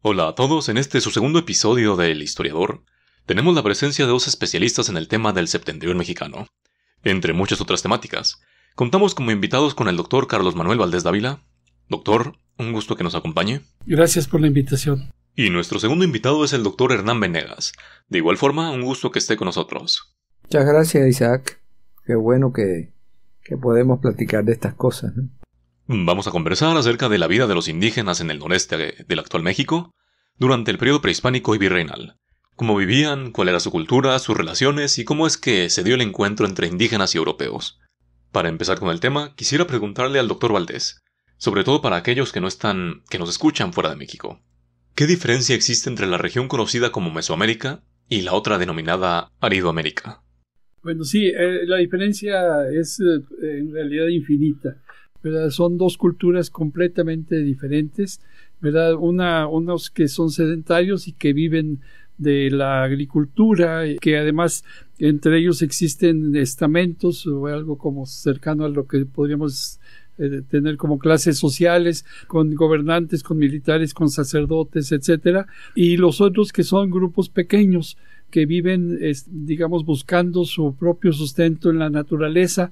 Hola a todos, en este su segundo episodio de El Historiador, tenemos la presencia de dos especialistas en el tema del septentrión mexicano. Entre muchas otras temáticas, contamos como invitados con el doctor Carlos Manuel Valdés Dávila. Doctor, un gusto que nos acompañe. Gracias por la invitación. Y nuestro segundo invitado es el doctor Hernán Venegas. De igual forma, un gusto que esté con nosotros. Muchas gracias, Isaac. Qué bueno que podemos platicar de estas cosas, ¿no? Vamos a conversar acerca de la vida de los indígenas en el noreste del actual México durante el periodo prehispánico y virreinal. Cómo vivían, cuál era su cultura, sus relaciones y cómo es que se dio el encuentro entre indígenas y europeos. Para empezar con el tema, quisiera preguntarle al doctor Valdés, sobre todo para aquellos que nos escuchan fuera de México. ¿Qué diferencia existe entre la región conocida como Mesoamérica y la otra denominada Aridoamérica? Bueno, sí, la diferencia es en realidad infinita, ¿verdad? Son dos culturas completamente diferentes, ¿verdad? Unos que son sedentarios y que viven de la agricultura, que además entre ellos existen estamentos o algo como cercano a lo que podríamos tener como clases sociales, con gobernantes, con militares, con sacerdotes, etcétera, y los otros que son grupos pequeños que viven, digamos, buscando su propio sustento en la naturaleza.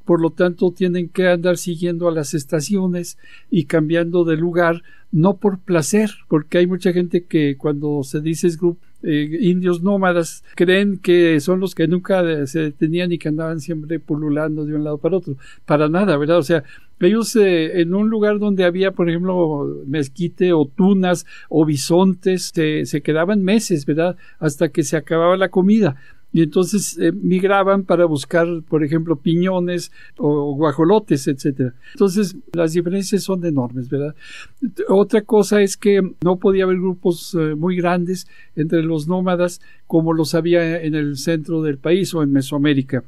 Por lo tanto, tienen que andar siguiendo a las estaciones y cambiando de lugar, no por placer, porque hay mucha gente que cuando se dice indios nómadas, creen que son los que nunca se detenían y que andaban siempre pululando de un lado para otro. Para nada, ¿verdad? O sea, ellos en un lugar donde había, por ejemplo, mezquite o tunas o bisontes, se quedaban meses, ¿verdad? Hasta que se acababa la comida. Y entonces migraban para buscar, por ejemplo, piñones o guajolotes, etcétera. Entonces, las diferencias son enormes, ¿verdad? Otra cosa es que no podía haber grupos muy grandes entre los nómadas como los había en el centro del país o en Mesoamérica.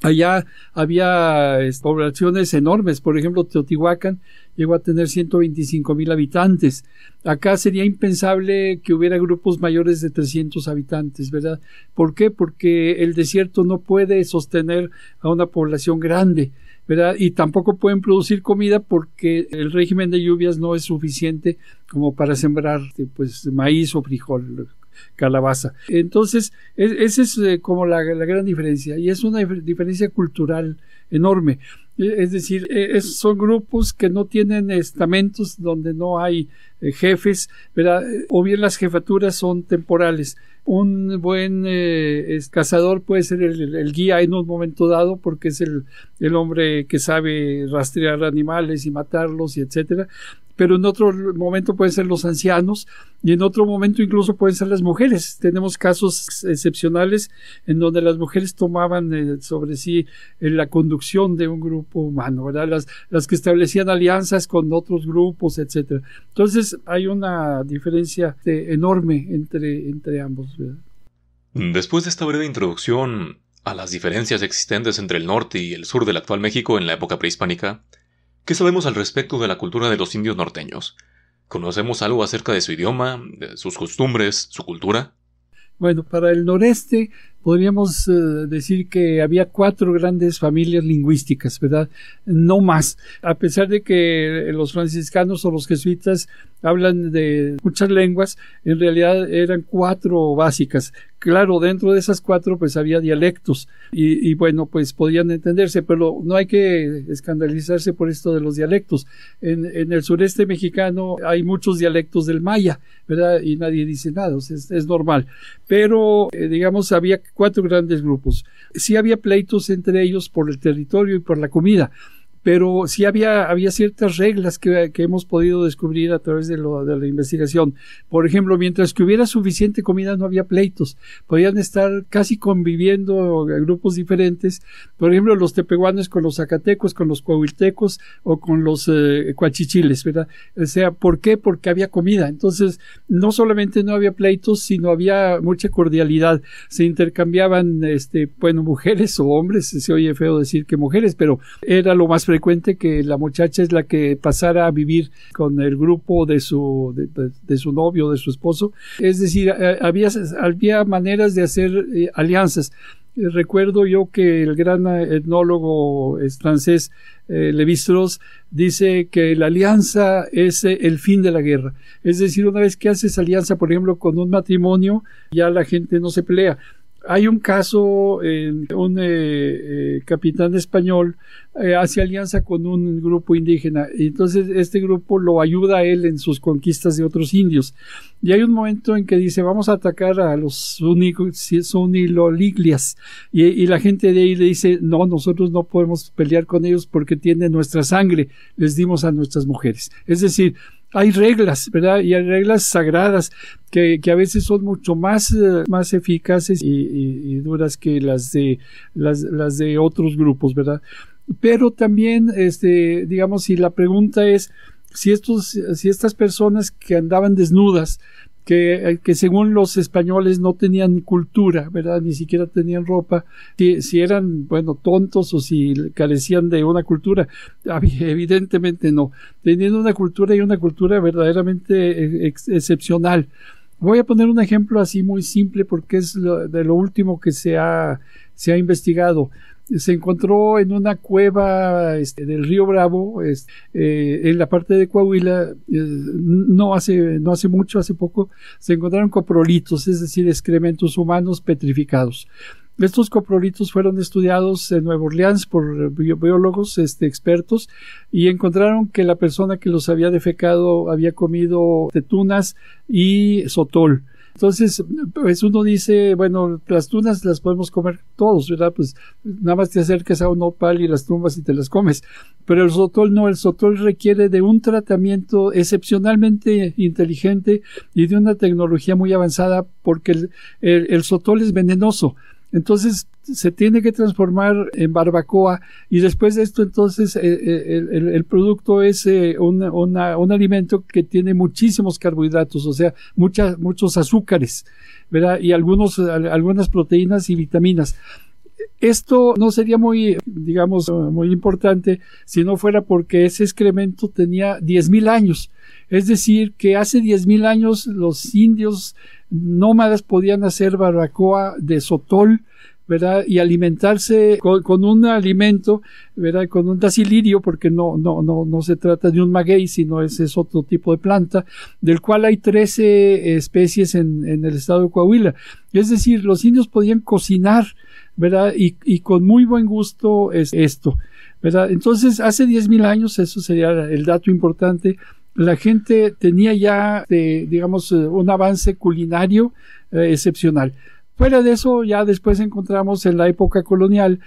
Allá había poblaciones enormes, por ejemplo, Teotihuacán llegó a tener 125,000 habitantes. Acá sería impensable que hubiera grupos mayores de 300 habitantes, ¿verdad? ¿Por qué? Porque el desierto no puede sostener a una población grande, ¿verdad? Y tampoco pueden producir comida porque el régimen de lluvias no es suficiente como para sembrar pues maíz o frijol, calabaza. Entonces, esa es como la gran diferencia, y es una diferencia cultural enorme. Es decir, son grupos que no tienen estamentos, donde no hay jefes, ¿verdad? O bien las jefaturas son temporales. Un buen cazador puede ser el guía en un momento dado, porque es el hombre que sabe rastrear animales y matarlos y etcétera. Pero en otro momento pueden ser los ancianos y en otro momento incluso pueden ser las mujeres. Tenemos casos excepcionales en donde las mujeres tomaban sobre sí la conducción de un grupo humano, ¿verdad? Las que establecían alianzas con otros grupos, etcétera. Entonces hay una diferencia enorme entre ambos, ¿verdad? Después de esta breve introducción a las diferencias existentes entre el norte y el sur del actual México en la época prehispánica, ¿qué sabemos al respecto de la cultura de los indios norteños? ¿Conocemos algo acerca de su idioma, de sus costumbres, su cultura? Bueno, para el noreste podríamos decir que había 4 grandes familias lingüísticas, ¿verdad? No más. A pesar de que los franciscanos o los jesuitas hablan de muchas lenguas, en realidad eran 4 básicas. Claro, dentro de esas 4 pues había dialectos y bueno, pues podían entenderse, pero no hay que escandalizarse por esto de los dialectos. En el sureste mexicano hay muchos dialectos del maya, ¿verdad? Y nadie dice nada, o sea, es normal. Pero, digamos, había 4 grandes grupos. Sí había pleitos entre ellos por el territorio y por la comida, pero sí había ciertas reglas que hemos podido descubrir a través de la investigación. Por ejemplo, mientras que hubiera suficiente comida no había pleitos. Podían estar casi conviviendo grupos diferentes. Por ejemplo, los tepehuanes con los zacatecos, con los coahuiltecos o con los coachichiles, ¿verdad? O sea, ¿por qué? Porque había comida. Entonces, no solamente no había pleitos, sino había mucha cordialidad. Se intercambiaban, mujeres o hombres. Se oye feo decir que mujeres, pero era lo más frecuente que la muchacha es la que pasara a vivir con el grupo de su novio, de su esposo. Es decir, había maneras de hacer alianzas. Recuerdo yo que el gran etnólogo francés Lévi-Strauss dice que la alianza es el fin de la guerra. Es decir, una vez que haces alianza, por ejemplo, con un matrimonio, ya la gente no se pelea. Hay un caso, un capitán español hace alianza con un grupo indígena y entonces este grupo lo ayuda a él en sus conquistas de otros indios. Y hay un momento en que dice, vamos a atacar a los Suniloliglias y la gente de ahí le dice, no, nosotros no podemos pelear con ellos porque tienen nuestra sangre, les dimos a nuestras mujeres. Es decir, hay reglas, ¿verdad? Y hay reglas sagradas que a veces son mucho más eficaces y duras que las de otros grupos, ¿verdad? Pero también, digamos, si la pregunta es si estas personas que andaban desnudas, que según los españoles no tenían cultura, ¿verdad? Ni siquiera tenían ropa, si eran, bueno, tontos o si carecían de una cultura. Evidentemente no. Teniendo una cultura y una cultura verdaderamente excepcional. Voy a poner un ejemplo así muy simple porque es de lo último que se ha investigado. Se encontró en una cueva del río Bravo, en la parte de Coahuila, no hace mucho, hace poco, se encontraron coprolitos, es decir, excrementos humanos petrificados. Estos coprolitos fueron estudiados en Nueva Orleans por biólogos expertos y encontraron que la persona que los había defecado había comido tunas y sotol. Entonces, pues uno dice, bueno, las tunas las podemos comer todos, ¿verdad? Pues nada más te acercas a un nopal y las tumbas y te las comes. Pero el sotol no, el sotol requiere de un tratamiento excepcionalmente inteligente y de una tecnología muy avanzada porque el sotol es venenoso. Entonces se tiene que transformar en barbacoa y después de esto entonces el producto es un alimento que tiene muchísimos carbohidratos, o sea, muchos azúcares, ¿verdad? Y algunas proteínas y vitaminas. Esto no sería muy importante si no fuera porque ese excremento tenía 10,000 años. Es decir, que hace 10,000 años los indios nómadas podían hacer barbacoa de sotol, ¿verdad? Y alimentarse con un alimento, ¿verdad? Con un dacilirio, porque no se trata de un maguey, sino es otro tipo de planta, del cual hay 13 especies en el estado de Coahuila. Es decir, los indios podían cocinar, ¿verdad? Y con muy buen gusto es esto, ¿verdad? Entonces, hace 10,000 años, eso sería el dato importante, la gente tenía ya, un avance culinario excepcional. Fuera de eso, ya después encontramos en la época colonial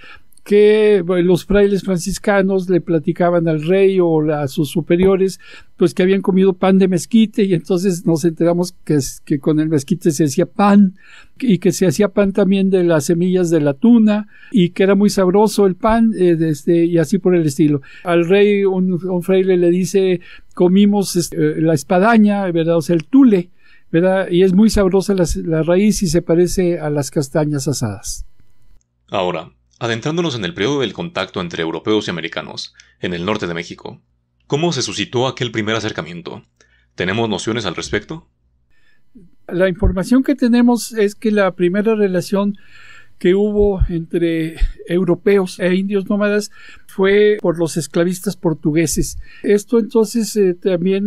que los frailes franciscanos le platicaban al rey o a sus superiores pues que habían comido pan de mezquite y entonces nos enteramos que con el mezquite se hacía pan y que se hacía pan también de las semillas de la tuna y que era muy sabroso el pan y así por el estilo. Al rey un fraile le dice comimos la espadaña, ¿verdad? O sea, el tule, ¿verdad? Y es muy sabrosa la raíz y se parece a las castañas asadas. Ahora, adentrándonos en el periodo del contacto entre europeos y americanos, en el norte de México, ¿cómo se suscitó aquel primer acercamiento? ¿Tenemos nociones al respecto? La información que tenemos es que la primera relación que hubo entre europeos e indios nómadas fue por los esclavistas portugueses. Esto entonces también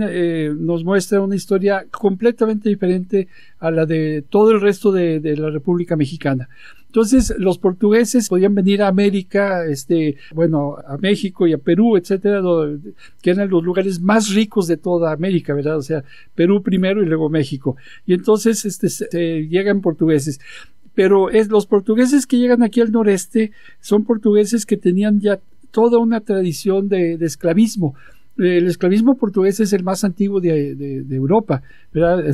nos muestra una historia completamente diferente a la de todo el resto de la República Mexicana. Entonces, los portugueses podían venir a América, a México y a Perú, etcétera, que eran los lugares más ricos de toda América, ¿verdad? O sea, Perú primero y luego México. Y entonces, llegan portugueses. Pero los portugueses que llegan aquí al noreste son portugueses que tenían ya toda una tradición de esclavismo. El esclavismo portugués es el más antiguo de Europa, ¿verdad?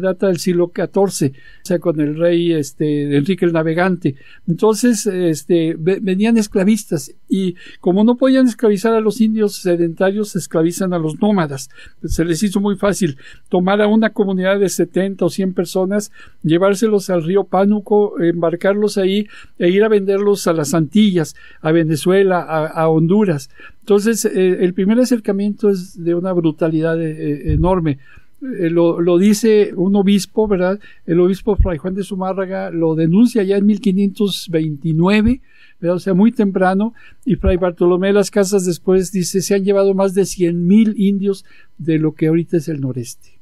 Data del siglo XIV, o sea, con el rey Enrique el Navegante. Entonces, venían esclavistas y como no podían esclavizar a los indios sedentarios, se esclavizan a los nómadas. Se les hizo muy fácil tomar a una comunidad de 70 o 100 personas, llevárselos al río Pánuco, embarcarlos ahí e ir a venderlos a las Antillas, a Venezuela, a Honduras. Entonces, el primer acercamiento es de una brutalidad enorme. lo dice un obispo, ¿verdad? El obispo Fray Juan de Zumárraga lo denuncia ya en 1529, ¿verdad? O sea, muy temprano, y Fray Bartolomé de las Casas después dice, se han llevado más de 100,000 indios de lo que ahorita es el noreste.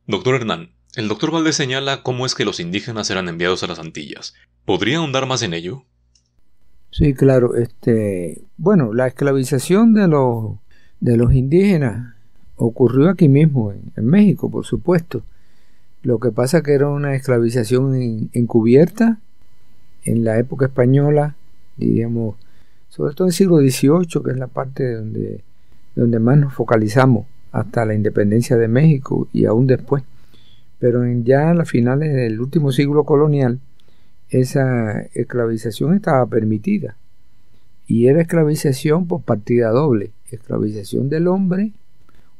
Doctor Hernán, el doctor Valdés señala cómo es que los indígenas eran enviados a las Antillas. ¿Podría ahondar más en ello? Sí, claro. Bueno, la esclavización de los indígenas ocurrió aquí mismo, en México, por supuesto. Lo que pasa que era una esclavización encubierta en la época española, diríamos, sobre todo en el siglo XVIII, que es la parte donde más nos focalizamos, hasta la independencia de México y aún después. Pero ya a las finales del último siglo colonial, esa esclavización estaba permitida. Y era esclavización por partida doble, esclavización del hombre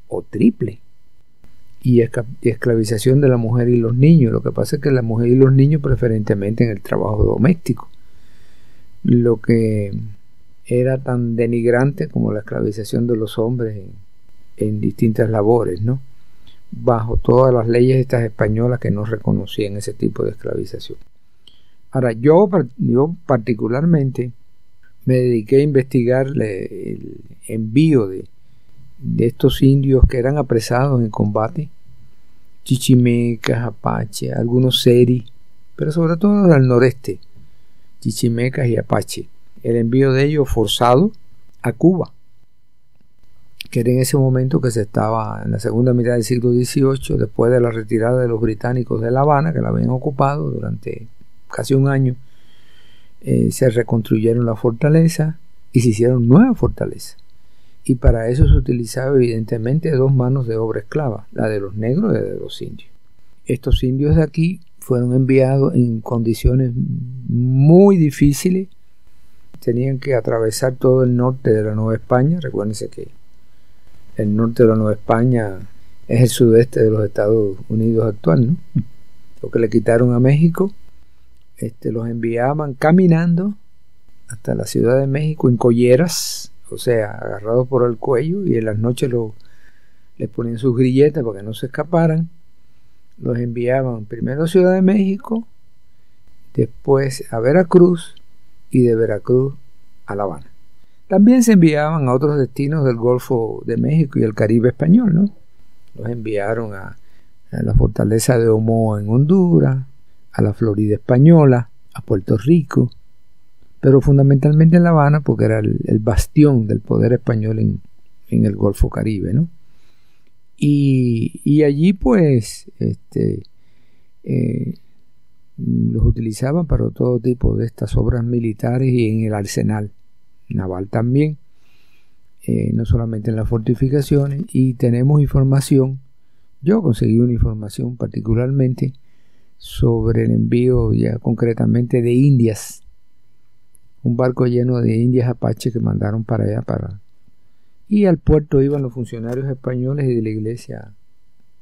o triple, y esclavización de la mujer y los niños. Lo que pasa es que la mujer y los niños preferentemente en el trabajo doméstico, lo que era tan denigrante como la esclavización de los hombres en distintas labores, ¿no? Bajo todas las leyes estas españolas que no reconocían ese tipo de esclavización. Ahora, yo particularmente me dediqué a investigar el envío de estos indios que eran apresados en combate, chichimecas, apache, algunos seri, pero sobre todo al noreste, chichimecas y apache. El envío de ellos forzado a Cuba, que era en ese momento que se estaba en la segunda mitad del siglo XVIII, después de la retirada de los británicos de La Habana, que la habían ocupado durante casi un año. Se reconstruyeron la fortaleza y se hicieron nuevas fortalezas. Y para eso se utilizaba evidentemente dos manos de obra esclava, la de los negros y la de los indios. Estos indios de aquí fueron enviados en condiciones muy difíciles. Tenían que atravesar todo el norte de la Nueva España. Recuérdense que el norte de la Nueva España es el sudeste de los Estados Unidos actual, ¿no? Lo que le quitaron a México, los enviaban caminando hasta la Ciudad de México en colleras, o sea, agarrados por el cuello, y en las noches les ponían sus grilletas para que no se escaparan. Los enviaban primero a Ciudad de México, después a Veracruz, y de Veracruz a La Habana. También se enviaban a otros destinos del Golfo de México y el Caribe español, ¿no? Los enviaron a la fortaleza de Omoa en Honduras, a la Florida española, a Puerto Rico, pero fundamentalmente en La Habana, porque era el bastión del poder español en el Golfo Caribe, ¿no? Y allí pues los utilizaban para todo tipo de estas obras militares y en el arsenal naval también, no solamente en las fortificaciones. Y tenemos información, yo conseguí una información particularmente sobre el envío ya concretamente de indias, un barco lleno de indias apache que mandaron para allá, y al puerto iban los funcionarios españoles y de la Iglesia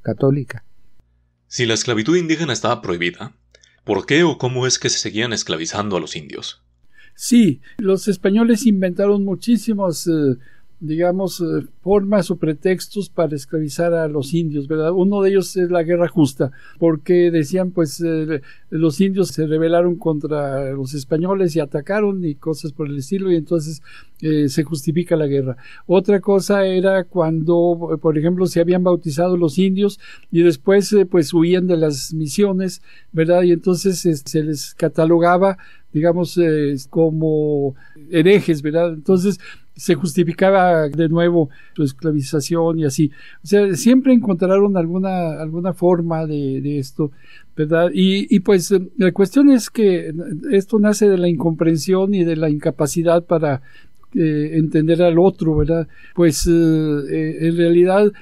Católica. Si la esclavitud indígena estaba prohibida, ¿por qué o cómo es que se seguían esclavizando a los indios? Sí, los españoles inventaron muchísimos, formas o pretextos para esclavizar a los indios, ¿verdad? Uno de ellos es la guerra justa, porque decían, pues, los indios se rebelaron contra los españoles y atacaron y cosas por el estilo, y entonces se justifica la guerra. Otra cosa era cuando, por ejemplo, se habían bautizado los indios y después, pues, huían de las misiones, ¿verdad? Y entonces se les catalogaba, como herejes, ¿verdad? Entonces se justificaba de nuevo su esclavización y así. O sea, siempre encontraron alguna forma de esto, ¿verdad? Y pues la cuestión es que esto nace de la incomprensión y de la incapacidad para entender al otro, ¿verdad? Pues en realidad,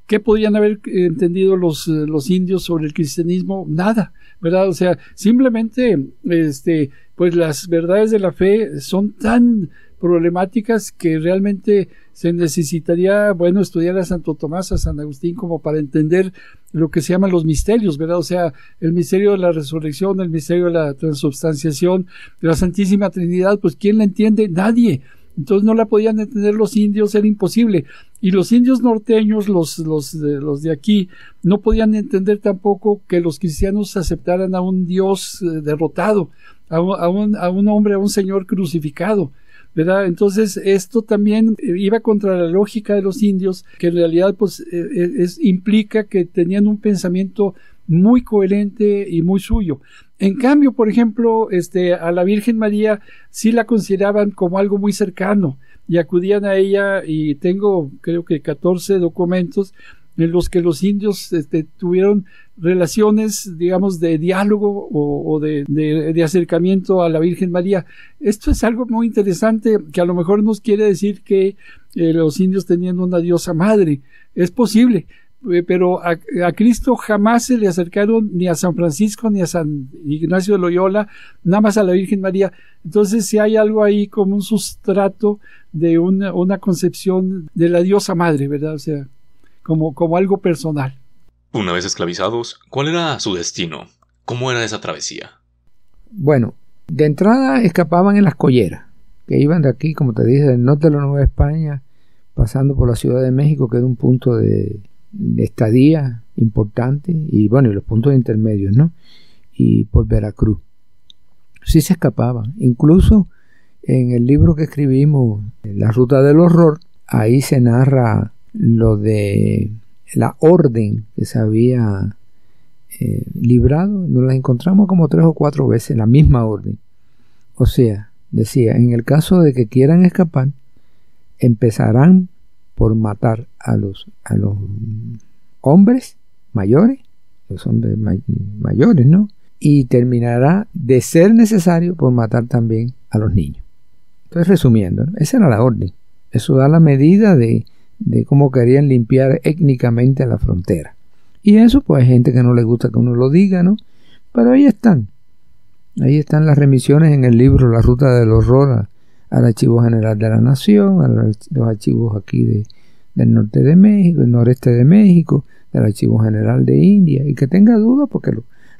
¿qué podían haber entendido los indios sobre el cristianismo? Nada, ¿verdad? O sea, simplemente pues las verdades de la fe son tan problemáticas que realmente se necesitaría, estudiar a Santo Tomás, a San Agustín, como para entender lo que se llaman los misterios, ¿verdad? O sea, el misterio de la resurrección, el misterio de la transubstanciación, de la Santísima Trinidad, pues ¿quién la entiende? Nadie. entonces no la podían entender los indios, era imposible. Y los indios norteños, los de aquí, no podían entender tampoco que los cristianos aceptaran a un Dios derrotado, a un hombre, a un Señor crucificado, ¿verdad? Entonces esto también iba contra la lógica de los indios, que en realidad pues implica que tenían un pensamiento muy coherente y muy suyo. En cambio, por ejemplo, a la Virgen María sí la consideraban como algo muy cercano y acudían a ella, y tengo creo que 14 documentos en los que los indios tuvieron relaciones, digamos, de diálogo o de acercamiento a la Virgen María. Esto es algo muy interesante, que a lo mejor nos quiere decir que los indios tenían una diosa madre. Es posible, pero a Cristo jamás se le acercaron ni a San Francisco ni a San Ignacio de Loyola, nada más a la Virgen María. Entonces sí hay algo ahí como un sustrato de una concepción de la diosa madre, ¿verdad? O sea, como algo personal. Una vez esclavizados, ¿cuál era su destino? ¿Cómo era esa travesía? Bueno, de entrada escapaban en las colleras, que iban de aquí, como te dije, del norte de la Nueva España, pasando por la Ciudad de México, que era un punto de estadía importante, y bueno, y los puntos intermedios, ¿no? Y por Veracruz. Sí se escapaban. Incluso en el libro que escribimos, La Ruta del Horror, ahí se narra lo de la orden que se había librado. Nos la encontramos como 3 o 4 veces, la misma orden. O sea, decía, en el caso de que quieran escapar, empezarán por matar a los hombres mayores, los hombres mayores, ¿no? Y terminará, de ser necesario, por matar también a los niños. Entonces, resumiendo, ¿no? Esa era la orden. Eso da la medida de cómo querían limpiar étnicamente la frontera. Y eso, pues, hay gente que no le gusta que uno lo diga, ¿no? Pero ahí están. Ahí están las remisiones en el libro La Ruta del Horror al Archivo General de la Nación, a los archivos aquí del norte de México, el noreste de México, del Archivo General de India. Y que tenga dudas, porque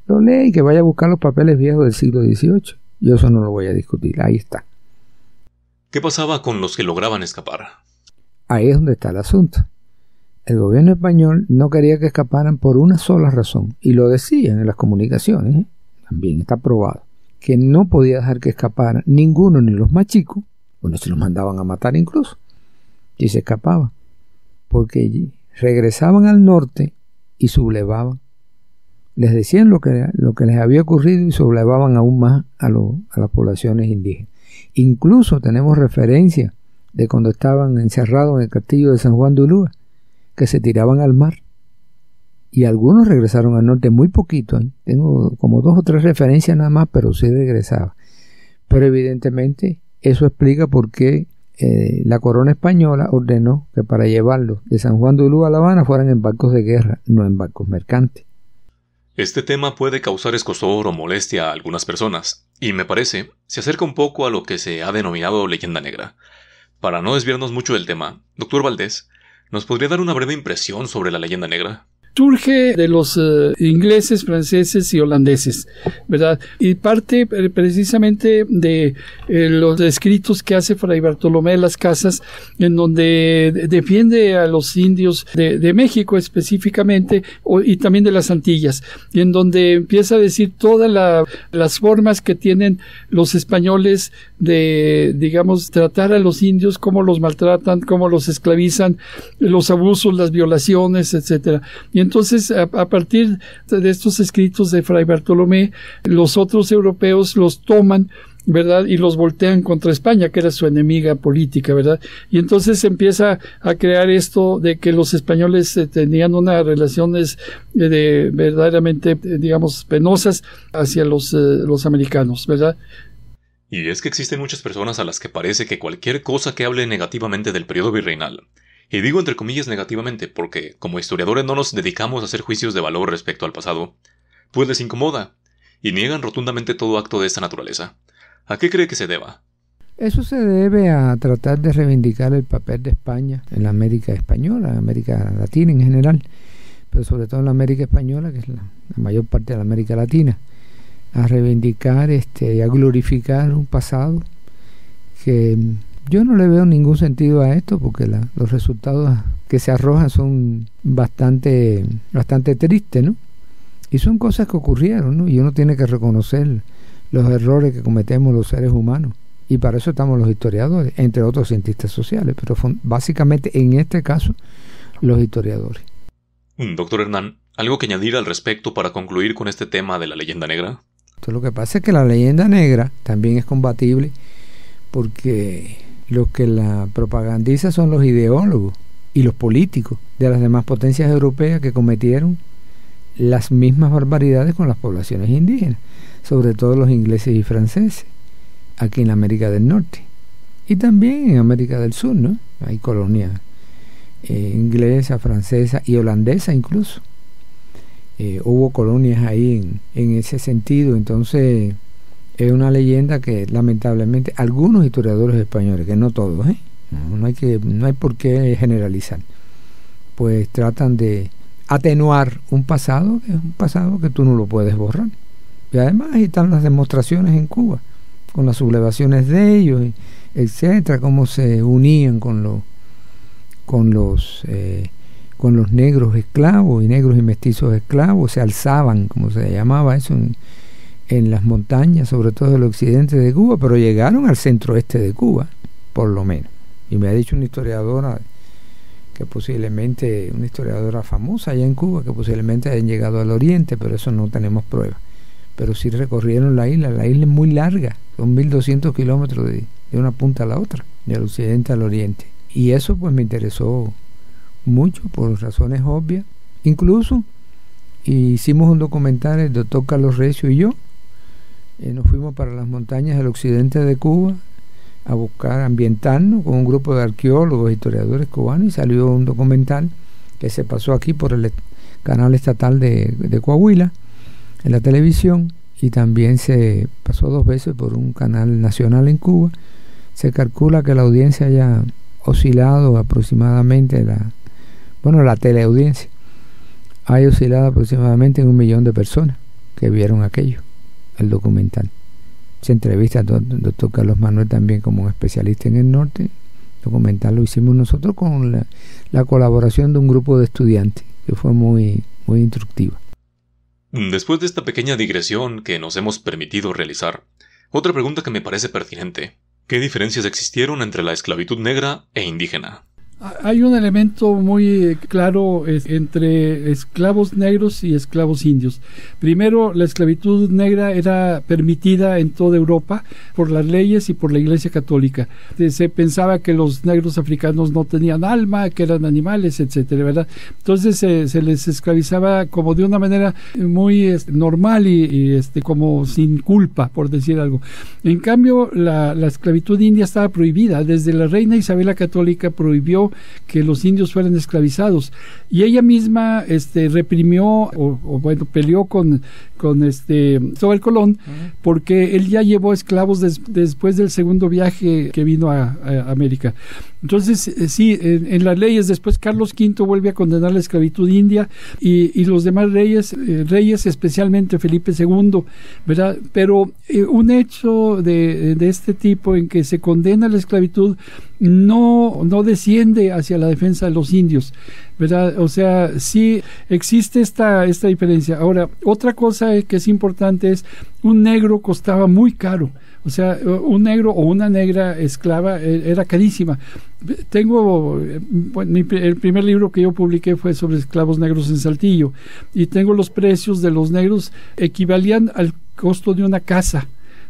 lo lee y que vaya a buscar los papeles viejos del siglo XVIII. Yo eso no lo voy a discutir. Ahí está. ¿Qué pasaba con los que lograban escapar? Ahí es donde está el asunto. El gobierno español no quería que escaparan por una sola razón, y lo decían en las comunicaciones, ¿eh? También está probado, que no podía dejar que escaparan ninguno, ni los más chicos, bueno, se los mandaban a matar incluso, si se escapaban, porque regresaban al norte y sublevaban. Les decían lo que les había ocurrido y sublevaban aún más a las poblaciones indígenas. Incluso tenemos referencia de cuando estaban encerrados en el castillo de San Juan de Ulúa, que se tiraban al mar. Y algunos regresaron al norte, muy poquito, ¿eh? Tengo como 2 o 3 referencias nada más, pero sí regresaba. Pero evidentemente eso explica por qué la corona española ordenó que para llevarlos de San Juan de Ulúa a La Habana fueran en barcos de guerra, no en barcos mercantes. Este tema puede causar escozor o molestia a algunas personas, y me parece, se acerca un poco a lo que se ha denominado leyenda negra. Para no desviarnos mucho del tema, Dr. Valdés, ¿nos podría dar una breve impresión sobre la leyenda negra? Surge de los ingleses, franceses y holandeses, ¿verdad? Y parte precisamente de los escritos que hace Fray Bartolomé de las Casas, en donde defiende a los indios de México específicamente, y también de las Antillas, y en donde empieza a decir todas las formas que tienen los españoles de, digamos, tratar a los indios, cómo los maltratan, cómo los esclavizan, los abusos, las violaciones, etcétera. Y entonces, a partir de estos escritos de Fray Bartolomé, los otros europeos los toman, ¿verdad? Y los voltean contra España, que era su enemiga política, ¿verdad? Y entonces empieza a crear esto de que los españoles tenían unas relaciones verdaderamente, digamos, penosas hacia los americanos, ¿verdad? Y es que existen muchas personas a las que parece que cualquier cosa que hable negativamente del periodo virreinal, y digo entre comillas negativamente porque como historiadores no nos dedicamos a hacer juicios de valor respecto al pasado, pues les incomoda, y niegan rotundamente todo acto de esta naturaleza. ¿A qué cree que se deba? Eso se debe a tratar de reivindicar el papel de España en la América española, en América Latina en general, pero sobre todo en la América española, que es la mayor parte de la América Latina, a reivindicar y a glorificar un pasado que Yo no le veo ningún sentido a esto porque los resultados que se arrojan son bastante tristes, ¿no? Y son cosas que ocurrieron, ¿no? Y uno tiene que reconocer los errores que cometemos los seres humanos. Y para eso estamos los historiadores, entre otros cientistas sociales, pero básicamente en este caso los historiadores. Doctor Hernán, ¿algo que añadir al respecto para concluir con este tema de la leyenda negra? Entonces, lo que pasa es que la leyenda negra también es combatible porque los que la propagandizan son los ideólogos y los políticos de las demás potencias europeas que cometieron las mismas barbaridades con las poblaciones indígenas, sobre todo los ingleses y franceses, aquí en América del Norte y también en América del Sur, ¿no? Hay colonias inglesa, francesa y holandesa incluso. Hubo colonias ahí en ese sentido. Entonces es una leyenda que lamentablemente algunos historiadores españoles, que no todos, no hay por qué generalizar, pues tratan de atenuar un pasado que es un pasado que tú no lo puedes borrar. Y además ahí están las demostraciones en Cuba con las sublevaciones de ellos, etcétera, cómo se unían con los negros esclavos y negros y mestizos esclavos, se alzaban, como se llamaba eso, en las montañas, sobre todo del occidente de Cuba, pero llegaron al centro este de Cuba, por lo menos. Y me ha dicho una historiadora famosa allá en Cuba, que posiblemente hayan llegado al oriente, pero eso no tenemos pruebas. Pero sí recorrieron la isla es muy larga, son 1200 kilómetros de una punta a la otra, del occidente al oriente. Y eso pues me interesó mucho por razones obvias. Incluso hicimos un documental, el doctor Carlos Recio y yo, nos fuimos para las montañas del occidente de Cuba a buscar ambientarnos con un grupo de arqueólogos e historiadores cubanos, y salió un documental que se pasó aquí por el canal estatal de Coahuila en la televisión, y también se pasó 2 veces por un canal nacional en Cuba. Se calcula que la audiencia haya oscilado aproximadamente, la teleaudiencia haya oscilado aproximadamente en 1 millón de personas que vieron aquello, el documental. Se entrevista al doctor Carlos Manuel también como un especialista en el norte. El documental lo hicimos nosotros con la colaboración de un grupo de estudiantes, que fue muy, muy instructiva. Después de esta pequeña digresión que nos hemos permitido realizar, otra pregunta que me parece pertinente: ¿qué diferencias existieron entre la esclavitud negra e indígena? Hay un elemento muy claro entre esclavos negros y esclavos indios. Primero, la esclavitud negra era permitida en toda Europa por las leyes y por la Iglesia Católica. Se pensaba que los negros africanos no tenían alma, que eran animales, etcétera, ¿verdad? Entonces se les esclavizaba como de una manera muy normal y como sin culpa, por decir algo. En cambio, la esclavitud india estaba prohibida. Desde la reina Isabel la Católica prohibió que los indios fueran esclavizados, y ella misma reprimió peleó con Cristóbal Colón, porque él ya llevó esclavos después del segundo viaje que vino a América. Entonces, sí, en las leyes, después Carlos V vuelve a condenar la esclavitud india, y los demás reyes, especialmente Felipe II, ¿verdad? Pero un hecho de este tipo, en que se condena la esclavitud, no desciende hacia la defensa de los indios, ¿verdad? O sea, sí existe esta diferencia. Ahora, otra cosa que es importante es: un negro costaba muy caro. O sea, un negro o una negra esclava era carísima. El primer libro que yo publiqué fue sobre esclavos negros en Saltillo, y tengo los precios de los negros, equivalían al costo de una casa,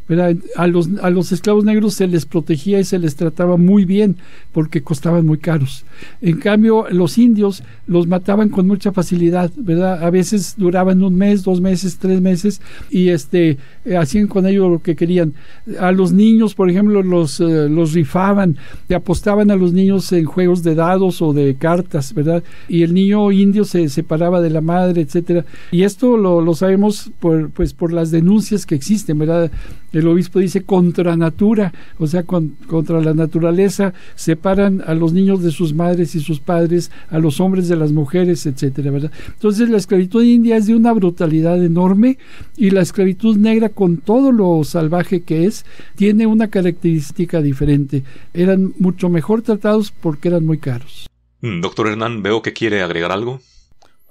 ¿verdad? A los esclavos negros se les protegía y se les trataba muy bien porque costaban muy caros. En cambio, los indios los mataban con mucha facilidad, ¿verdad? A veces duraban 1 mes, 2 meses, 3 meses, y hacían con ellos lo que querían. A los niños, por ejemplo, los rifaban, le apostaban a los niños en juegos de dados o de cartas, ¿verdad? Y el niño indio se separaba de la madre, etcétera. Y esto lo sabemos por las denuncias que existen, ¿verdad? el obispo dice contra natura, o sea, contra la naturaleza, separan a los niños de sus madres y sus padres, a los hombres de las mujeres, etcétera, ¿verdad? Entonces la esclavitud india es de una brutalidad enorme, y la esclavitud negra, con todo lo salvaje que es, tiene una característica diferente. Eran mucho mejor tratados porque eran muy caros. Doctor Hernán, veo que quiere agregar algo.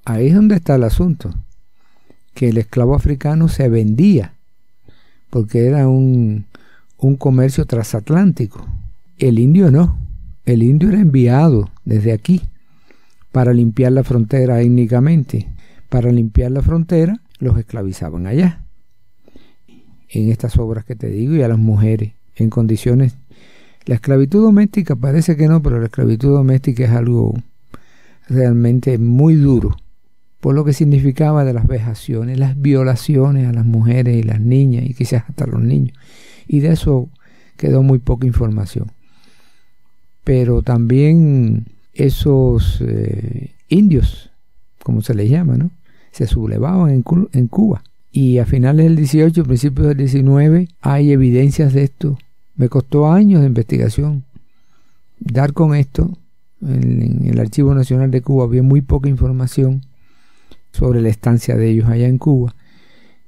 Ahí es donde está el asunto, que el esclavo africano se vendía, porque era un comercio transatlántico. El indio no, el indio era enviado desde aquí para limpiar la frontera étnicamente. Para limpiar la frontera los esclavizaban allá, en estas obras que te digo, y a las mujeres en condiciones. La esclavitud doméstica parece que no, pero la esclavitud doméstica es algo realmente muy duro, por lo que significaba de las vejaciones, las violaciones a las mujeres y las niñas, y quizás hasta los niños, y de eso quedó muy poca información. Pero también esos indios, como se les llama, ¿no?, se sublevaban en Cuba, y a finales del 18, principios del 19, hay evidencias de esto. Me costó años de investigación dar con esto. En el Archivo Nacional de Cuba había muy poca información sobre la estancia de ellos allá en Cuba,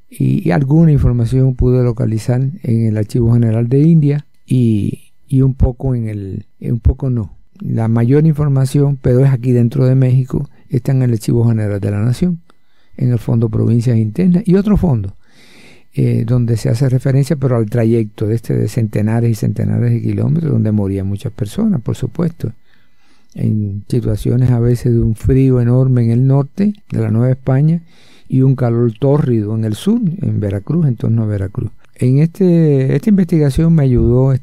y alguna información pude localizar en el Archivo General de India, y un poco no. La mayor información, pero es aquí dentro de México, está en el Archivo General de la Nación, en el Fondo Provincias Internas y otro fondo, donde se hace referencia, pero al trayecto de centenares y centenares de kilómetros, donde morían muchas personas, por supuesto, en situaciones a veces de un frío enorme en el norte de la Nueva España y un calor tórrido en el sur, en Veracruz, en torno a Veracruz. En esta investigación me ayudó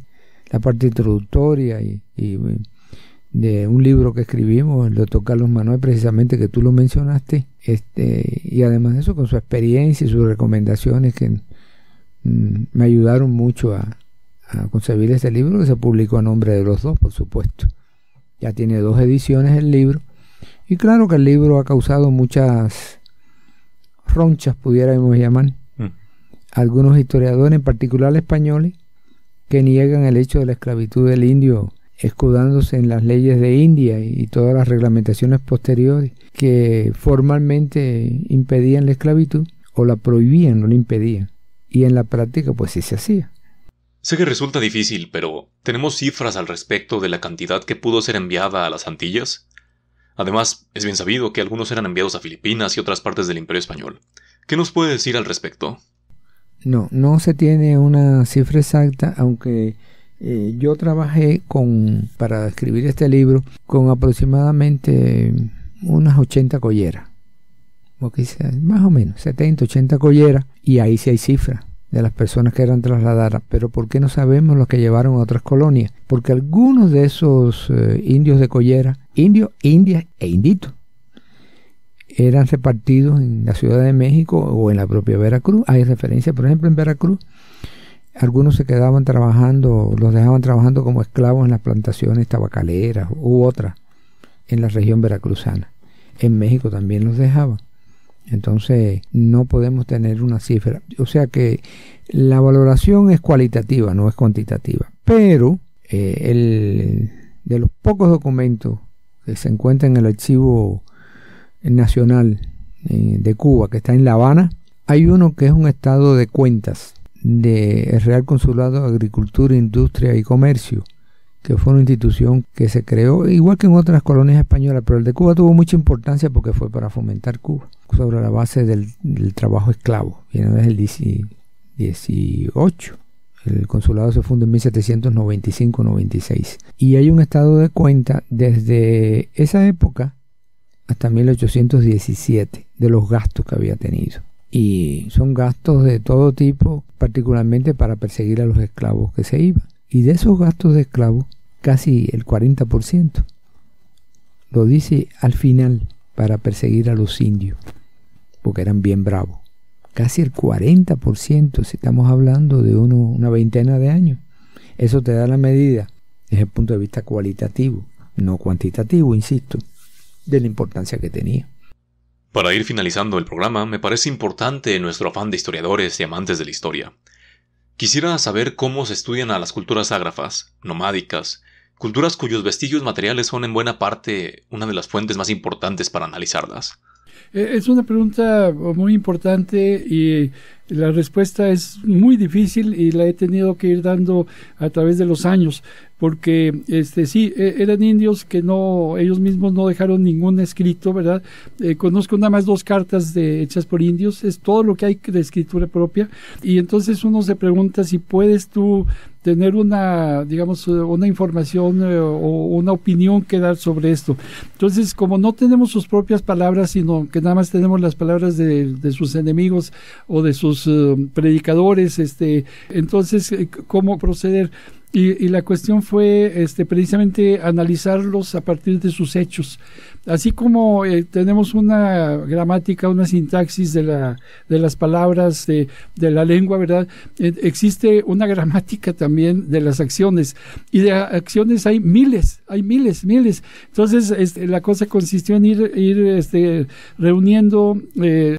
la parte introductoria y de un libro que escribimos, el doctor Carlos Manuel, precisamente, que tú lo mencionaste, y además de eso, con su experiencia y sus recomendaciones, que me ayudaron mucho a concebir este libro, que se publicó a nombre de los dos, por supuesto. Ya tiene 2 ediciones el libro, y claro que el libro ha causado muchas ronchas, pudiéramos llamar. Algunos historiadores, en particular españoles, que niegan el hecho de la esclavitud del indio, escudándose en las leyes de India y todas las reglamentaciones posteriores que formalmente impedían la esclavitud, o la prohibían, no la impedían, y en la práctica pues sí se hacía. Sé que resulta difícil, pero ¿tenemos cifras al respecto de la cantidad que pudo ser enviada a las Antillas? Además, es bien sabido que algunos eran enviados a Filipinas y otras partes del Imperio Español. ¿Qué nos puede decir al respecto? No se tiene una cifra exacta, aunque yo trabajé para escribir este libro con aproximadamente unas 80 colleras, más o menos 70, 80 colleras, y ahí sí hay cifras de las personas que eran trasladadas. Pero ¿por qué no sabemos los que llevaron a otras colonias? Porque algunos de esos indios de collera, indios, indias e inditos, eran repartidos en la Ciudad de México o en la propia Veracruz. Hay referencia, por ejemplo, en Veracruz, algunos se quedaban trabajando, los dejaban trabajando como esclavos en las plantaciones tabacaleras u otras en la región veracruzana. En México también los dejaban. Entonces no podemos tener una cifra. O sea que la valoración es cualitativa, no es cuantitativa. Pero de los pocos documentos que se encuentran en el Archivo Nacional de Cuba, que está en La Habana, hay uno que es un estado de cuentas del Real Consulado de Agricultura, Industria y Comercio, que fue una institución que se creó igual que en otras colonias españolas, pero el de Cuba tuvo mucha importancia porque fue para fomentar Cuba sobre la base del trabajo esclavo. Viene desde el 18. El consulado se funda en 1795-96, y hay un estado de cuenta desde esa época hasta 1817 de los gastos que había tenido, y son gastos de todo tipo, particularmente para perseguir a los esclavos que se iban. Y de esos gastos de esclavos, casi el 40% lo dice al final, para perseguir a los indios, porque eran bien bravos. Casi el 40%, si estamos hablando de una veintena de años. Eso te da la medida desde el punto de vista cualitativo, no cuantitativo, insisto, de la importancia que tenía. Para ir finalizando el programa, me parece importante nuestro afán de historiadores y amantes de la historia. Quisiera saber cómo se estudian a las culturas ágrafas, nomádicas, culturas cuyos vestigios materiales son en buena parte una de las fuentes más importantes para analizarlas. Es una pregunta muy importante y la respuesta es muy difícil y la he tenido que ir dando a través de los años, porque sí, eran indios que ellos mismos no dejaron ningún escrito, ¿verdad? Conozco nada más 2 cartas hechas por indios, es todo lo que hay de escritura propia, y entonces uno se pregunta si puedes tú tener una información o una opinión que dar sobre esto. Entonces, como no tenemos sus propias palabras, sino que nada más tenemos las palabras de sus enemigos o de sus predicadores, entonces, ¿cómo proceder? Y la cuestión fue precisamente analizarlos a partir de sus hechos. Así como tenemos una gramática, una sintaxis de las palabras de la lengua, ¿verdad? Existe una gramática también de las acciones. Y de acciones hay miles. Entonces, la cosa consistió en ir reuniendo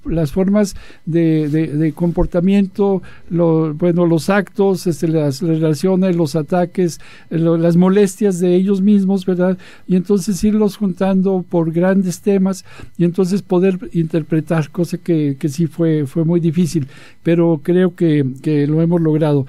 las formas de comportamiento, los actos, las relaciones, los ataques, las molestias de ellos mismos, ¿verdad? Y entonces irlos juntando por grandes temas y entonces poder interpretar, cosa que sí fue muy difícil, pero creo que lo hemos logrado.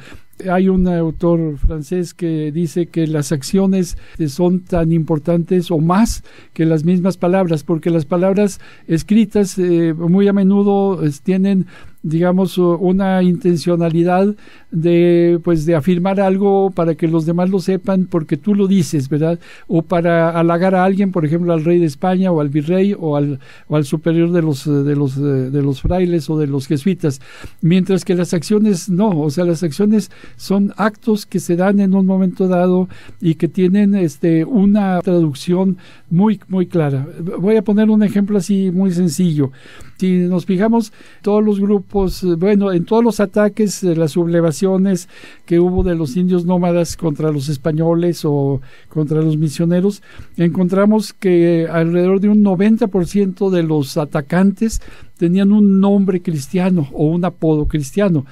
Hay un autor francés que dice que las acciones son tan importantes o más que las mismas palabras, porque las palabras escritas muy a menudo tienen, digamos, una intencionalidad de afirmar algo para que los demás lo sepan porque tú lo dices, ¿verdad? O para halagar a alguien, por ejemplo, al rey de España o al virrey o al superior de los frailes o de los jesuitas, mientras que las acciones no, o sea, las acciones son actos que se dan en un momento dado y que tienen una traducción muy, muy clara. Voy a poner un ejemplo así muy sencillo. Si nos fijamos, todos los grupos, en todos los ataques, las sublevaciones que hubo de los indios nómadas contra los españoles o contra los misioneros, encontramos que alrededor de un 90% de los atacantes tenían un nombre cristiano o un apodo cristiano.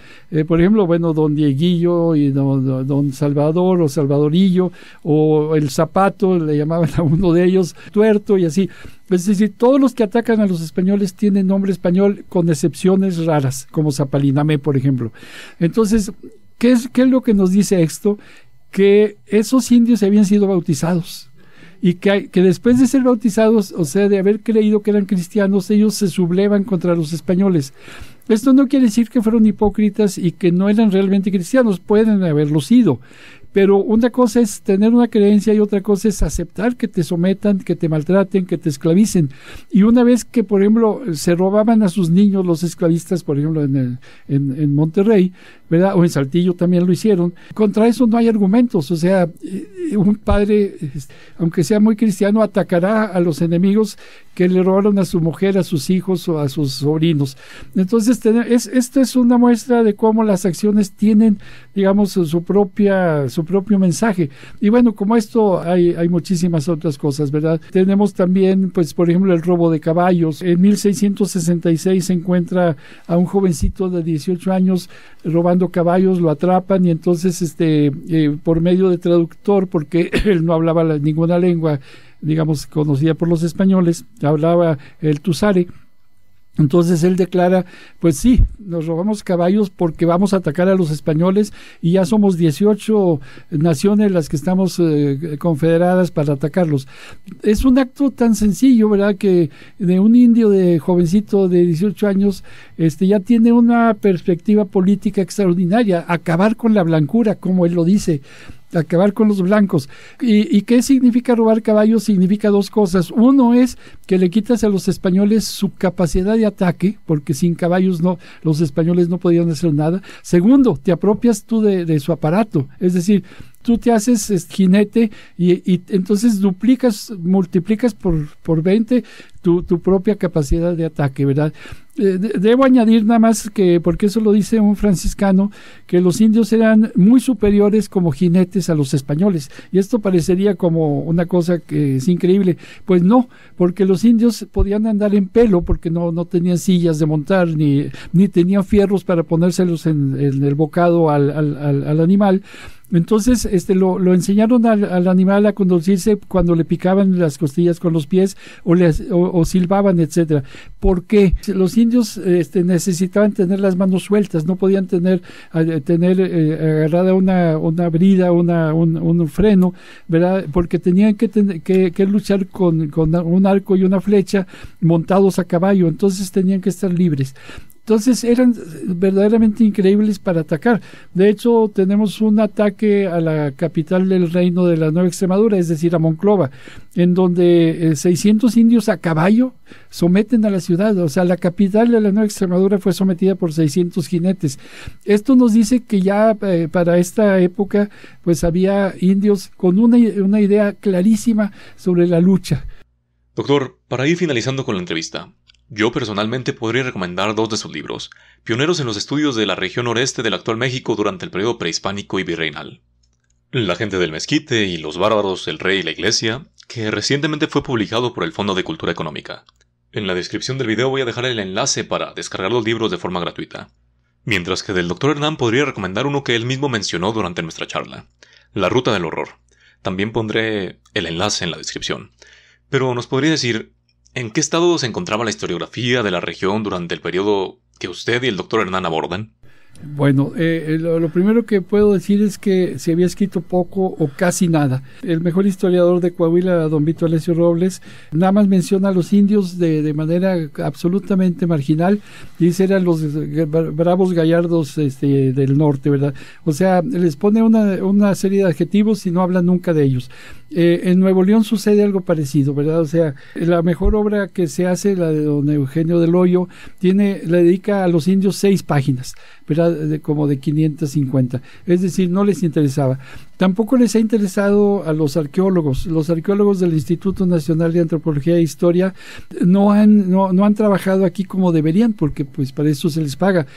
Por ejemplo, don Dieguillo y don Salvador o Salvadorillo o el Zapato, le llamaban a uno de ellos, Tuerto y así. Es decir, todos los que atacan a los españoles tienen nombre español con excepciones raras, como Zapalinamé, por ejemplo. Entonces, ¿qué es lo que nos dice esto? Que esos indios habían sido bautizados. Y que después de ser bautizados, o sea, de haber creído que eran cristianos, ellos se sublevan contra los españoles. Esto no quiere decir que fueron hipócritas y que no eran realmente cristianos, pueden haberlo sido. Pero una cosa es tener una creencia y otra cosa es aceptar que te sometan, que te maltraten, que te esclavicen. Y una vez que, por ejemplo, se robaban a sus niños los esclavistas, por ejemplo, en Monterrey, ¿verdad? O en Saltillo también lo hicieron, contra eso no hay argumentos. O sea, un padre, aunque sea muy cristiano, atacará a los enemigos que le robaron a su mujer, a sus hijos o a sus sobrinos. Entonces, esto es una muestra de cómo las acciones tienen, digamos, su propio mensaje. Y bueno, como esto hay muchísimas otras cosas, ¿verdad? Tenemos también, pues, por ejemplo, el robo de caballos. En 1666 se encuentra a un jovencito de 18 años robando caballos, lo atrapan y entonces, por medio de traductor, porque él no hablaba ninguna lengua, digamos, conocida por los españoles, hablaba el tusare. Entonces él declara, pues sí, nos robamos caballos porque vamos a atacar a los españoles y ya somos 18 naciones las que estamos confederadas para atacarlos. Es un acto tan sencillo, ¿verdad?, que de un indio de jovencito de 18 años ya tiene una perspectiva política extraordinaria, acabar con la blancura, como él lo dice, acabar con los blancos. ¿Y qué significa robar caballos? Significa 2 cosas. Uno es que le quitas a los españoles su capacidad de ataque, porque sin caballos los españoles no podían hacer nada. Segundo, te apropias tú de su aparato. Es decir, tú te haces jinete y entonces multiplicas por 20 tu propia capacidad de ataque, ¿verdad? Debo añadir nada más que, porque eso lo dice un franciscano, que los indios eran muy superiores como jinetes a los españoles, y esto parecería como una cosa que es increíble. Pues no, porque los indios podían andar en pelo, porque no tenían sillas de montar, ni tenían fierros para ponérselos en el bocado al animal. Entonces lo enseñaron al animal a conducirse cuando le picaban las costillas con los pies o silbaban, etcétera. ¿Por qué? Los indios necesitaban tener las manos sueltas, no podían tener agarrada una brida, un freno, ¿verdad? Porque tenían que luchar con un arco y una flecha montados a caballo, entonces tenían que estar libres. Entonces eran verdaderamente increíbles para atacar. De hecho, tenemos un ataque a la capital del reino de la Nueva Extremadura, es decir, a Monclova, en donde 600 indios a caballo someten a la ciudad. O sea, la capital de la Nueva Extremadura fue sometida por 600 jinetes. Esto nos dice que ya para esta época pues había indios con una idea clarísima sobre la lucha. Doctor, para ir finalizando con la entrevista, yo personalmente podría recomendar 2 de sus libros, pioneros en los estudios de la región noreste del actual México durante el periodo prehispánico y virreinal. La gente del mezquite y los bárbaros, el rey y la iglesia, que recientemente fue publicado por el Fondo de Cultura Económica. En la descripción del video voy a dejar el enlace para descargar los libros de forma gratuita. Mientras que del Dr. Hernán podría recomendar uno que él mismo mencionó durante nuestra charla, La Ruta del Horror. También pondré el enlace en la descripción. Pero nos podría decir, ¿en qué estado se encontraba la historiografía de la región durante el periodo que usted y el Dr. Hernán abordan? Bueno, lo primero que puedo decir es que se había escrito poco o casi nada. El mejor historiador de Coahuila, don Vito Alessio Robles, nada más menciona a los indios de manera absolutamente marginal, y dice eran los bravos gallardos del norte, ¿verdad? O sea, les pone una serie de adjetivos y no habla nunca de ellos. En Nuevo León sucede algo parecido, ¿verdad? O sea, la mejor obra que se hace, la de don Eugenio del Hoyo, le dedica a los indios 6 páginas, ¿verdad? Como de 550. Es decir, no les interesaba. Tampoco les ha interesado a los arqueólogos. Los arqueólogos del Instituto Nacional de Antropología e Historia no han trabajado aquí como deberían, porque pues para eso se les paga.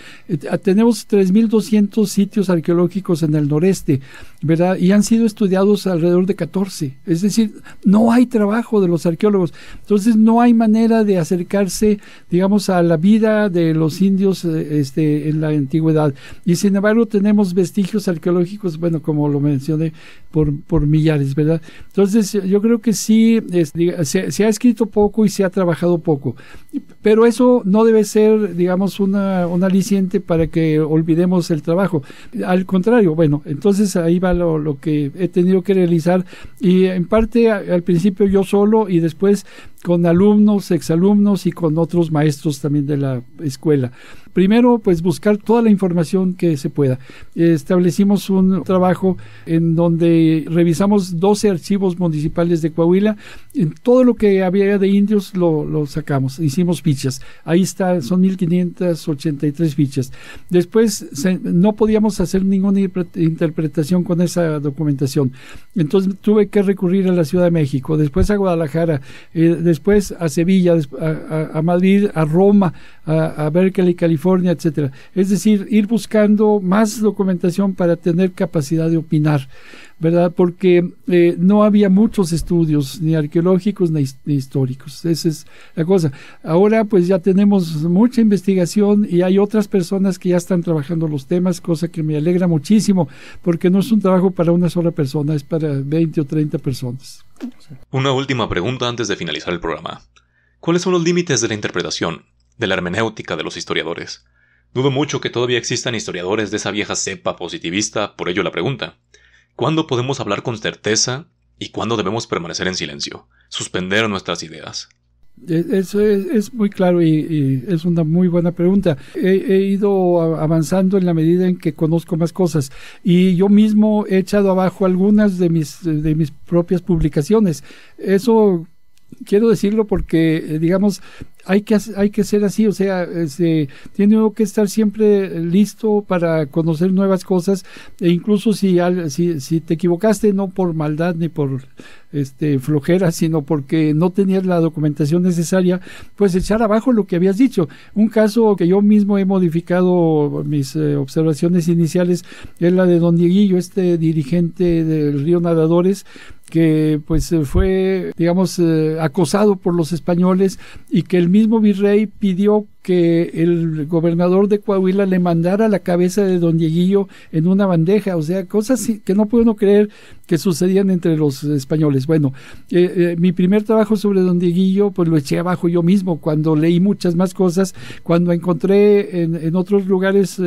Tenemos 3.200 sitios arqueológicos en el noreste, ¿verdad? Y han sido estudiados alrededor de 14. Es decir, no hay trabajo de los arqueólogos. Entonces no hay manera de acercarse, digamos, a la vida de los indios en la antigüedad. Y sin embargo tenemos vestigios arqueológicos, bueno, como lo mencioné, por millares, ¿verdad? Entonces yo creo que sí se ha escrito poco y se ha trabajado poco, pero eso no debe ser, digamos, una aliciente para que olvidemos el trabajo. Al contrario, bueno, entonces ahí va lo que he tenido que realizar, y en parte al principio yo solo y después con alumnos, exalumnos y con otros maestros también de la escuela. Primero, pues buscar toda la información que se pueda. Establecimos un trabajo en donde revisamos 12 archivos municipales de Coahuila. En todo lo que había de indios lo sacamos, hicimos fichas. Ahí está, son 1.583 fichas. Después no podíamos hacer ninguna interpretación con esa documentación. Entonces tuve que recurrir a la Ciudad de México, después a Guadalajara, después a Sevilla, a Madrid, a Roma, a Berkeley, California, etcétera. Es decir, ir buscando más documentación para tener capacidad de opinar, ¿verdad? Porque no había muchos estudios, ni arqueológicos ni históricos. Esa es la cosa. Ahora pues ya tenemos mucha investigación y hay otras personas que ya están trabajando los temas, cosa que me alegra muchísimo, porque no es un trabajo para una sola persona, es para 20 o 30 personas. Una última pregunta antes de finalizar el programa. ¿Cuáles son los límites de la interpretación, de la hermenéutica de los historiadores? Dudo mucho que todavía existan historiadores de esa vieja cepa positivista, por ello la pregunta. ¿Cuándo podemos hablar con certeza y cuándo debemos permanecer en silencio, suspender nuestras ideas? Eso es muy claro y es una muy buena pregunta. He ido avanzando en la medida en que conozco más cosas, y yo mismo he echado abajo algunas de mis propias publicaciones. Eso quiero decirlo porque, digamos, hay que ser así, o sea, tiene uno que estar siempre listo para conocer nuevas cosas, e incluso si te equivocaste, no por maldad ni por flojera, sino porque no tenías la documentación necesaria, pues echar abajo lo que habías dicho. Un caso que yo mismo he modificado mis observaciones iniciales es la de don Dieguillo, dirigente del Río Nadadores, que pues fue, digamos, acosado por los españoles, y que el mismo virrey pidió que el gobernador de Coahuila le mandara la cabeza de don Dieguillo en una bandeja, o sea, cosas que no puedo no creer que sucedían entre los españoles. Bueno, mi primer trabajo sobre don Dieguillo, pues lo eché abajo yo mismo, cuando leí muchas más cosas, cuando encontré en otros lugares,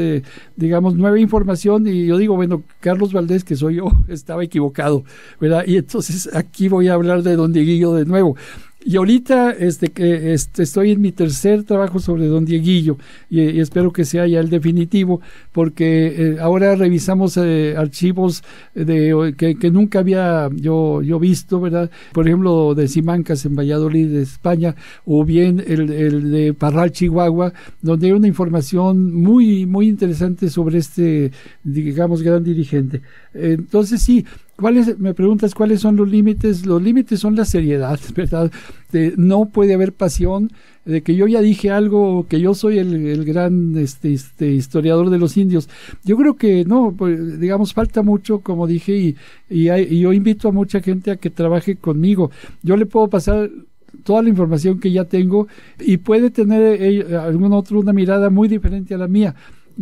digamos, nueva información, y yo digo, bueno, Carlos Valdés, que soy yo, estaba equivocado, ¿verdad? Y entonces aquí voy a hablar de don Dieguillo de nuevo. Y ahorita estoy en mi tercer trabajo sobre don Dieguillo, y espero que sea ya el definitivo, porque ahora revisamos archivos que nunca había yo visto, ¿verdad? Por ejemplo, de Simancas en Valladolid, España, o bien el de Parral, Chihuahua, donde hay una información muy, muy interesante sobre digamos, gran dirigente. Entonces sí, me preguntas cuáles son los límites. Los límites son la seriedad, ¿verdad? No puede haber pasión, de que yo ya dije algo, que yo soy el gran historiador de los indios. Yo creo que no, pues, digamos, falta mucho, como dije, y yo invito a mucha gente a que trabaje conmigo. Yo le puedo pasar toda la información que ya tengo, y puede tener algún otro una mirada muy diferente a la mía.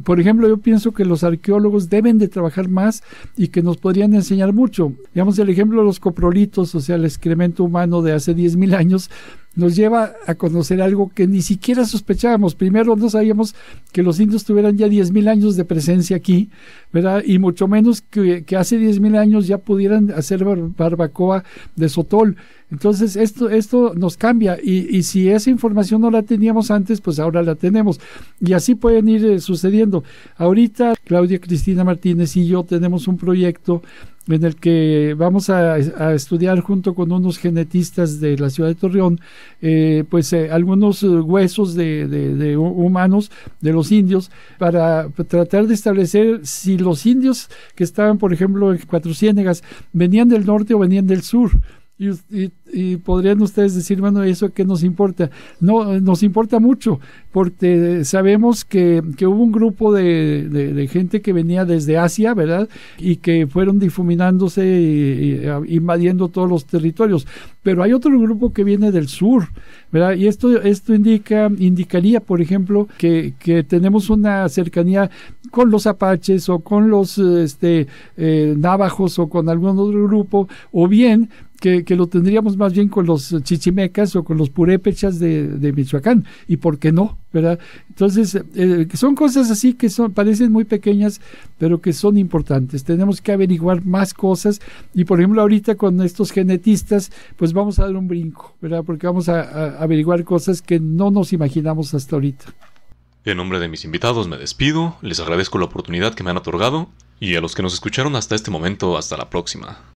Por ejemplo, yo pienso que los arqueólogos deben de trabajar más y que nos podrían enseñar mucho. Digamos, el ejemplo de los coprolitos, o sea, el excremento humano de hace 10,000 años, nos lleva a conocer algo que ni siquiera sospechábamos. Primero, no sabíamos que los indios tuvieran ya 10,000 años de presencia aquí, ¿verdad? Y mucho menos que hace 10,000 años ya pudieran hacer barbacoa de sotol. Entonces, esto nos cambia, y si esa información no la teníamos antes, pues ahora la tenemos. Y así pueden ir sucediendo. Ahorita, Claudia Cristina Martínez y yo tenemos un proyecto en el que vamos a estudiar junto con unos genetistas de la ciudad de Torreón, algunos huesos de humanos de los indios, para tratar de establecer si los indios que estaban, por ejemplo, en Cuatro Ciénegas, venían del norte o venían del sur. Y podrían ustedes decir, bueno, ¿eso qué nos importa? No, nos importa mucho, porque sabemos que hubo un grupo de gente que venía desde Asia, ¿verdad? Y que fueron difuminándose invadiendo todos los territorios. Pero hay otro grupo que viene del sur, ¿verdad? Y esto indicaría, por ejemplo, que tenemos una cercanía con los apaches, o con los navajos, o con algún otro grupo, o bien que lo tendríamos más bien con los chichimecas o con los purépechas de Michoacán. ¿Y por qué no? ¿Verdad? Entonces, son cosas así que parecen muy pequeñas, pero que son importantes. Tenemos que averiguar más cosas, y por ejemplo ahorita con estos genetistas, pues vamos a dar un brinco, ¿verdad? Porque vamos a averiguar cosas que no nos imaginamos hasta ahorita. En nombre de mis invitados me despido, les agradezco la oportunidad que me han otorgado, y a los que nos escucharon hasta este momento, hasta la próxima.